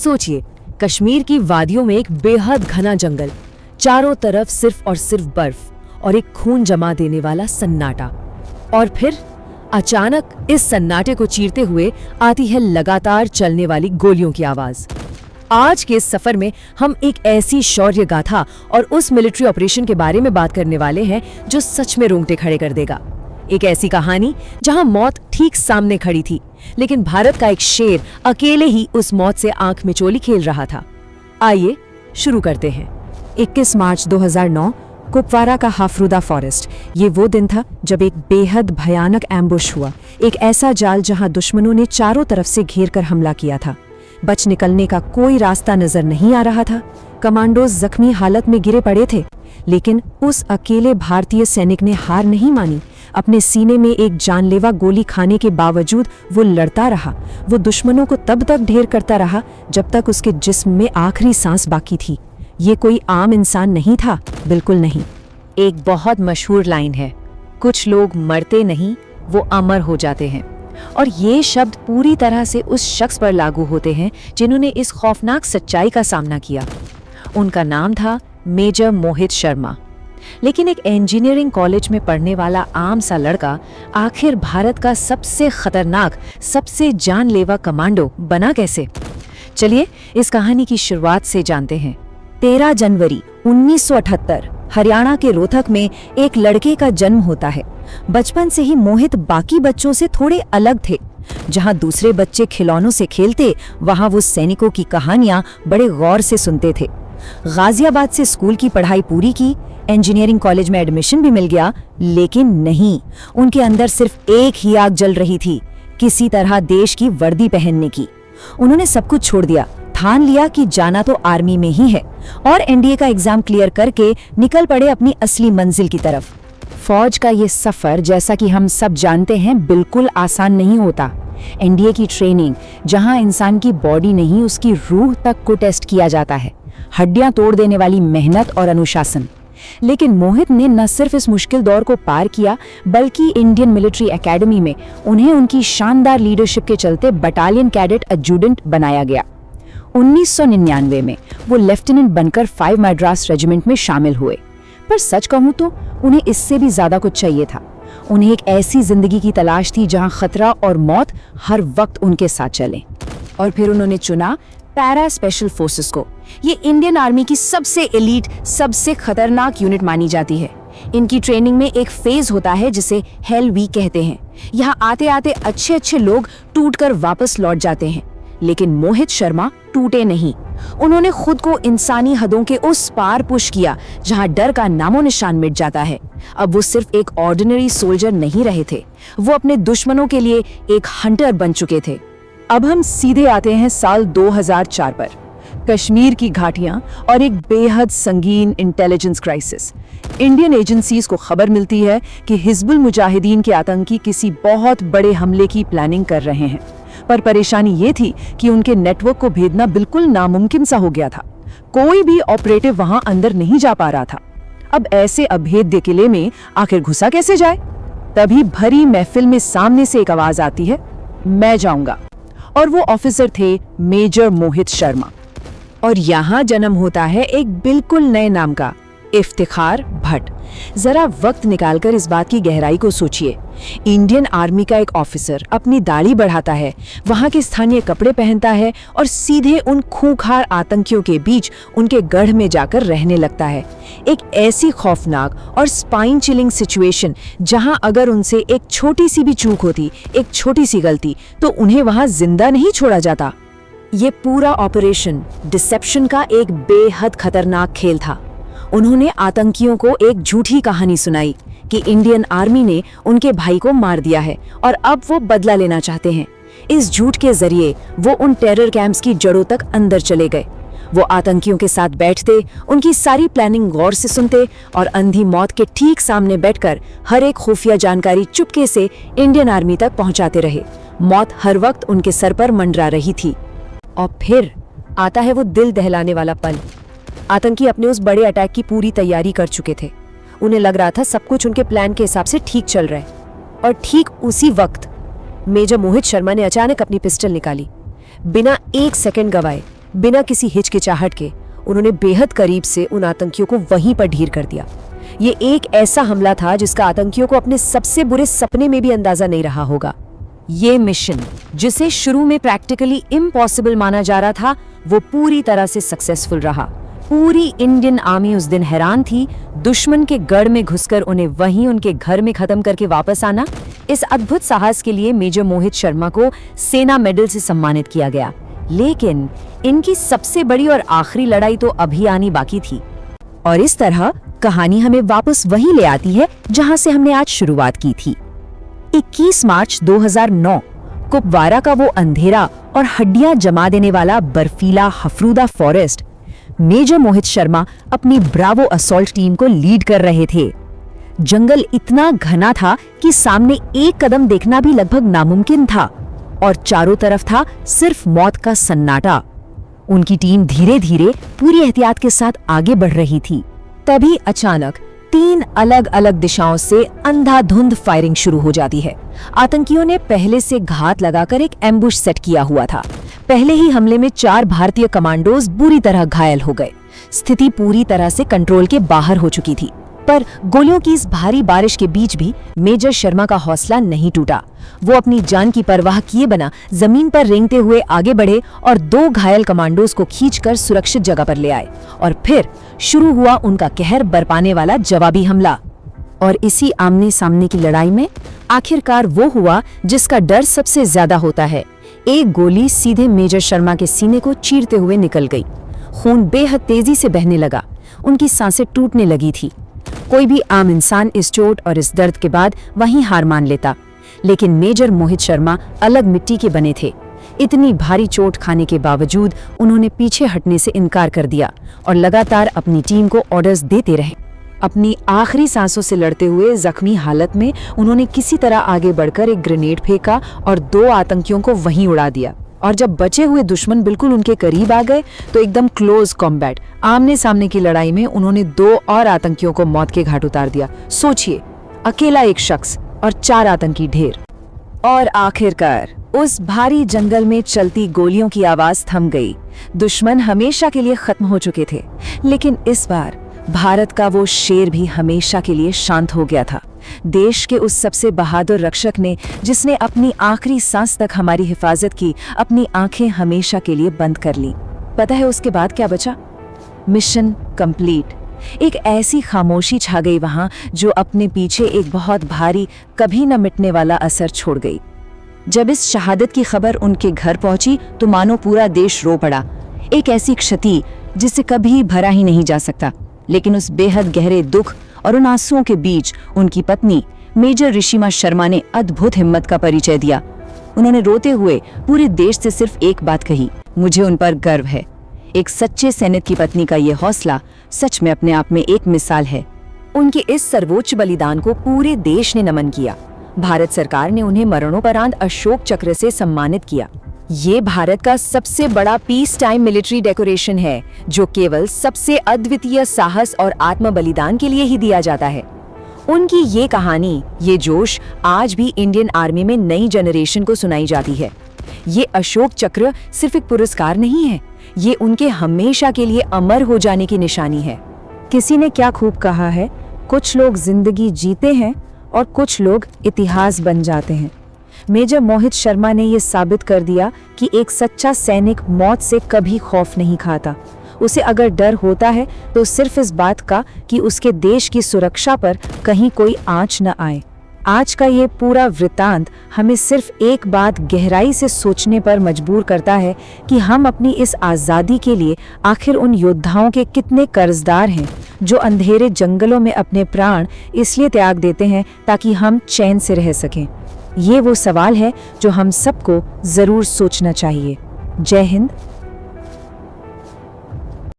सोचिए, कश्मीर की वादियों में एक बेहद घना जंगल, चारों तरफ सिर्फ और सिर्फ बर्फ और एक खून जमा देने वाला सन्नाटा। और फिर अचानक इस सन्नाटे को चीरते हुए आती है लगातार चलने वाली गोलियों की आवाज। आज के इस सफर में हम एक ऐसी शौर्य गाथा और उस मिलिट्री ऑपरेशन के बारे में बात करने वाले हैं जो सच में रोंगटे खड़े कर देगा। एक ऐसी कहानी जहां मौत ठीक सामने खड़ी थी, लेकिन भारत का एक शेर अकेले ही उस मौत से आंख मिचोली खेल रहा था। आइए शुरू करते हैं। 21 मार्च 2009, कुपवारा का हाफरूदा फॉरेस्ट। ये वो दिन था जब एक बेहद भयानक एम्बुश हुआ, एक ऐसा जाल जहां दुश्मनों ने चारों तरफ से घेर कर हमला किया था। बच निकलने का कोई रास्ता नजर नहीं आ रहा था। कमांडोज जख्मी हालत में गिरे पड़े थे, लेकिन उस अकेले भारतीय सैनिक ने हार नहीं मानी। अपने सीने में एक जानलेवा गोली खाने के बावजूद वो लड़ता रहा। वो दुश्मनों को तब तक ढेर करता रहा जब तक उसके जिस्म में आखिरी सांस बाकी थी। ये कोई आम इंसान नहीं था, बिल्कुल नहीं। एक बहुत मशहूर लाइन है, कुछ लोग मरते नहीं, वो अमर हो जाते हैं। और ये शब्द पूरी तरह से उस शख्स पर लागू होते हैं जिन्होंने इस खौफनाक सच्चाई का सामना किया। उनका नाम था मेजर मोहित शर्मा। लेकिन एक इंजीनियरिंग कॉलेज में पढ़ने वाला आम सा लड़का आखिर भारत का सबसे खतरनाक, सबसे जानलेवा कमांडो बना कैसे? चलिए इस कहानी की शुरुआत से जानते हैं। 13 जनवरी 1978 हरियाणा के रोहतक में एक लड़के का जन्म होता है। बचपन से ही मोहित बाकी बच्चों से थोड़े अलग थे। जहां दूसरे बच्चे खिलौनों से खेलते, वहां वो सैनिकों की कहानियां बड़े गौर से सुनते थे। गाजियाबाद से स्कूल की पढ़ाई पूरी की, इंजीनियरिंग कॉलेज में एडमिशन भी मिल गया, लेकिन नहीं, उनके अंदर सिर्फ एक ही आग जल रही थी, किसी तरह देश की वर्दी पहनने की। उन्होंने सब कुछ छोड़ दिया, ठान लिया कि जाना तो आर्मी में ही है, और एनडीए का एग्जाम क्लियर करके निकल पड़े अपनी असली मंजिल की तरफ। फौज का ये सफर, जैसा कि हम सब जानते हैं, बिल्कुल आसान नहीं होता। एनडीए की ट्रेनिंग, जहां इंसान की बॉडी नहीं उसकी रूह तक को टेस्ट किया जाता है, हड्डियां तोड़ देने वाली मेहनत और अनुशासन। लेकिन मोहित ने न सिर्फ इस मुश्किल दौर को पार किया, बल्कि इंडियन मिलिट्री एकेडमी में उन्हें उनकी शानदार लीडरशिप के चलते बटालियन कैडेट एडजुटेंट बनाया गया। 1999 में वो लेफ्टिनेंट बनकर 5 मद्रास रेजिमेंट में शामिल हुए। पर सच कहूं तो उन्हें इससे भी ज्यादा कुछ चाहिए था। उन्हें एक ऐसी जिंदगी की तलाश थी जहां खतरा और मौत हर वक्त उनके साथ चले। और फिर उन्होंने चुना पैरा स्पेशल फोर्सेस को। ये इंडियन आर्मी की सबसे एलीट, सबसे खतरनाक यूनिट मानी जाती है। इनकी ट्रेनिंग में एक फेज होता है जिसे हेल वीक कहते हैं। यहाँ आते आते अच्छे अच्छे लोग टूटकर वापस लौट जाते हैं, लेकिन मोहित शर्मा टूटे नहीं। उन्होंने खुद को इंसानी हदों के उस पार पुश किया जहां डर का नामो निशान मिट जाता है। अब वो सिर्फ एक ऑर्डिनरी सोल्जर नहीं रहे थे, वो अपने दुश्मनों के लिए एक हंटर बन चुके थे। अब हम सीधे आते हैं साल 2004 पर। कश्मीर की घाटियां और एक बेहद संगीन इंटेलिजेंस क्राइसिस। इंडियन एजेंसीज को खबर मिलती है कि हिजबुल मुजाहिदीन के आतंकी किसी बहुत बड़े हमले की प्लानिंग कर रहे हैं। पर परेशानी ये थी कि उनके नेटवर्क को भेदना बिल्कुल नामुमकिन सा हो गया था। कोई भी ऑपरेटिव वहां अंदर नहीं जा पा रहा था। अब ऐसे अभेद्य किले में आखिर घुसा कैसे जाए? तभी भरी महफिल में सामने से एक आवाज आती है, मैं जाऊंगा। और वो ऑफिसर थे मेजर मोहित शर्मा। और यहां जन्म होता है एक बिल्कुल नए नाम का, इफ्तिखार भट्ट। जरा वक्त निकालकर इस बात की गहराई को सोचिए। इंडियन आर्मी का एक ऑफिसर अपनी दाढ़ी बढ़ाता है, वहां के स्थानीय कपड़े पहनता है और सीधे उन खूंखार आतंकियों के बीच उनके गढ़ में जाकर रहने लगता है। एक ऐसी खौफनाक और स्पाइन चिलिंग सिचुएशन जहां अगर उनसे एक छोटी सी भी चूक होती, एक छोटी सी गलती, तो उन्हें वहां जिंदा नहीं छोड़ा जाता। ये पूरा ऑपरेशन डिसेप्शन का एक बेहद खतरनाक खेल था। उन्होंने आतंकियों को एक झूठी कहानी सुनाई कि इंडियन आर्मी ने उनके भाई को मार दिया है और अब वो बदला लेना चाहते हैं। इस झूठ के जरिए वो उन टेरर कैंप्स की जड़ों तक अंदर चले गए। वो आतंकियों के साथ बैठते, उनकी सारी प्लानिंग गौर से सुनते और अंधी मौत के ठीक सामने बैठकर हर एक खुफिया जानकारी चुपके से इंडियन आर्मी तक पहुंचाते रहे। मौत हर वक्त उनके सर पर मंडरा रही थी। और फिर आता है वो दिल दहलाने वाला पल। आतंकी अपने उस बड़े अटैक की पूरी तैयारी कर चुके थे। उन्हें लग रहा था सब कुछ उनके प्लान के हिसाब से ठीक चल रहा है। और ठीक उसी वक्त मेजर मोहित शर्मा ने अचानक अपनी पिस्टल निकाली। बिना एक सेकंड गवाए बिना किसी हिचकिचाहट के उन्होंने बेहद करीब से उन आतंकियों को वहीं पर ढेर कर दिया। ये एक ऐसा हमला था जिसका आतंकियों को अपने सबसे बुरे सपने में भी अंदाजा नहीं रहा होगा। ये मिशन, जिसे शुरू में प्रैक्टिकली इम्पॉसिबल माना जा रहा था, वो पूरी तरह से सक्सेसफुल रहा। पूरी इंडियन आर्मी उस दिन हैरान थी। दुश्मन के गढ़ में घुसकर उन्हें वहीं उनके घर में खत्म करके वापस आना। इस अद्भुत साहस के लिए मेजर मोहित शर्मा को सेना मेडल से सम्मानित किया गया। लेकिन इनकी सबसे बड़ी और आखिरी लड़ाई तो अभी आनी बाकी थी। और इस तरह कहानी हमें वापस वहीं ले आती है जहां से हमने आज शुरुआत की थी। 21 मार्च 2009 कुपवारा का वो अंधेरा और हड्डियां जमा देने वाला बर्फीला हफरूदा फॉरेस्ट। मेजर मोहित शर्मा अपनी ब्रावो असॉल्ट टीम को लीड कर रहे थे। जंगल इतना घना था कि सामने एक कदम देखना भी लगभग नामुमकिन था और चारों तरफ था सिर्फ मौत का सन्नाटा। उनकी टीम धीरे धीरे पूरी एहतियात के साथ आगे बढ़ रही थी। तभी अचानक 3 अलग अलग दिशाओं से अंधाधुंध फायरिंग शुरू हो जाती है। आतंकियों ने पहले से घात लगाकर एक एम्बुश सेट किया हुआ था। पहले ही हमले में 4 भारतीय कमांडोज बुरी तरह घायल हो गए। स्थिति पूरी तरह से कंट्रोल के बाहर हो चुकी थी। पर गोलियों की इस भारी बारिश के बीच भी मेजर शर्मा का हौसला नहीं टूटा। वो अपनी जान की परवाह किए बिना जमीन पर रेंगते हुए आगे बढ़े और 2 घायल कमांडोज को खींचकर सुरक्षित जगह पर ले आए। और फिर शुरू हुआ उनका कहर बरपाने वाला जवाबी हमला। और इसी आमने सामने की लड़ाई में आखिरकार वो हुआ जिसका डर सबसे ज्यादा होता है। एक गोली सीधे मेजर शर्मा के सीने को चीरते हुए निकल गई। खून बेहद तेजी से बहने लगा। उनकी सांसें टूटने लगी थी। कोई भी आम इंसान इस चोट और इस दर्द के बाद वहीं हार मान लेता, लेकिन मेजर मोहित शर्मा अलग मिट्टी के बने थे। इतनी भारी चोट खाने के बावजूद उन्होंने पीछे हटने से इनकार कर दिया और लगातार अपनी टीम को ऑर्डर्स देते रहे। अपनी आखिरी सांसों से लड़ते हुए जख्मी हालत में उन्होंने किसी तरह आगे बढ़कर एक ग्रेनेड फेंका और 2 आतंकियों को वहीं उड़ा दिया। और जब बचे हुए दुश्मन बिल्कुल उनके करीब आ गए तो एकदम क्लोज कॉम्बैट, आमने सामने की लड़ाई में उन्होंने 2 और आतंकियों को मौत के घाट उतार दिया। सोचिए, अकेला एक शख्स और 4 आतंकी ढेर। और आखिरकार उस भारी जंगल में चलती गोलियों की आवाज थम गई। दुश्मन हमेशा के लिए खत्म हो चुके थे, लेकिन इस बार भारत का वो शेर भी हमेशा के लिए शांत हो गया था। देश के उस सबसे बहादुर रक्षक ने, जिसने अपनी आखिरी सांस तक हमारी हिफाजत की, अपनी आंखें हमेशा के लिए बंद कर ली। पता है उसके बाद क्या बचा? Mission complete. एक ऐसी खामोशी छा गई वहां जो अपने पीछे एक बहुत भारी, कभी न मिटने वाला असर छोड़ गई। जब इस शहादत की खबर उनके घर पहुंची तो मानो पूरा देश रो पड़ा। एक ऐसी क्षति जिसे कभी भरा ही नहीं जा सकता। लेकिन उस बेहद गहरे दुख और उन आंसुओं के बीच उनकी पत्नी मेजर ऋषिमा शर्मा ने अद्भुत हिम्मत का परिचय दिया। उन्होंने रोते हुए पूरे देश से सिर्फ एक बात कही, मुझे उन पर गर्व है। एक सच्चे सैनिक की पत्नी का ये हौसला सच में अपने आप में एक मिसाल है। उनके इस सर्वोच्च बलिदान को पूरे देश ने नमन किया। भारत सरकार ने उन्हें मरणोपरांत अशोक चक्र से सम्मानित किया। ये भारत का सबसे बड़ा पीस टाइम मिलिट्री डेकोरेशन है, जो केवल सबसे अद्वितीय साहस और आत्म बलिदान के लिए ही दिया जाता है। उनकी ये कहानी, ये जोश आज भी इंडियन आर्मी में नई जनरेशन को सुनाई जाती है। ये अशोक चक्र सिर्फ एक पुरस्कार नहीं है, ये उनके हमेशा के लिए अमर हो जाने की निशानी है। किसी ने क्या खूब कहा है, कुछ लोग जिंदगी जीते हैं और कुछ लोग इतिहास बन जाते हैं। मेजर मोहित शर्मा ने ये साबित कर दिया कि एक सच्चा सैनिक मौत से कभी खौफ नहीं खाता। उसे अगर डर होता है तो सिर्फ इस बात का कि उसके देश की सुरक्षा पर कहीं कोई आंच न आए। आज का ये पूरा वृत्तांत हमें सिर्फ एक बात गहराई से सोचने पर मजबूर करता है कि हम अपनी इस आज़ादी के लिए आखिर उन योद्धाओं के कितने कर्जदार हैं, जो अंधेरे जंगलों में अपने प्राण इसलिए त्याग देते हैं ताकि हम चैन से रह सकें। ये वो सवाल है जो हम सबको जरूर सोचना चाहिए। जय हिंद।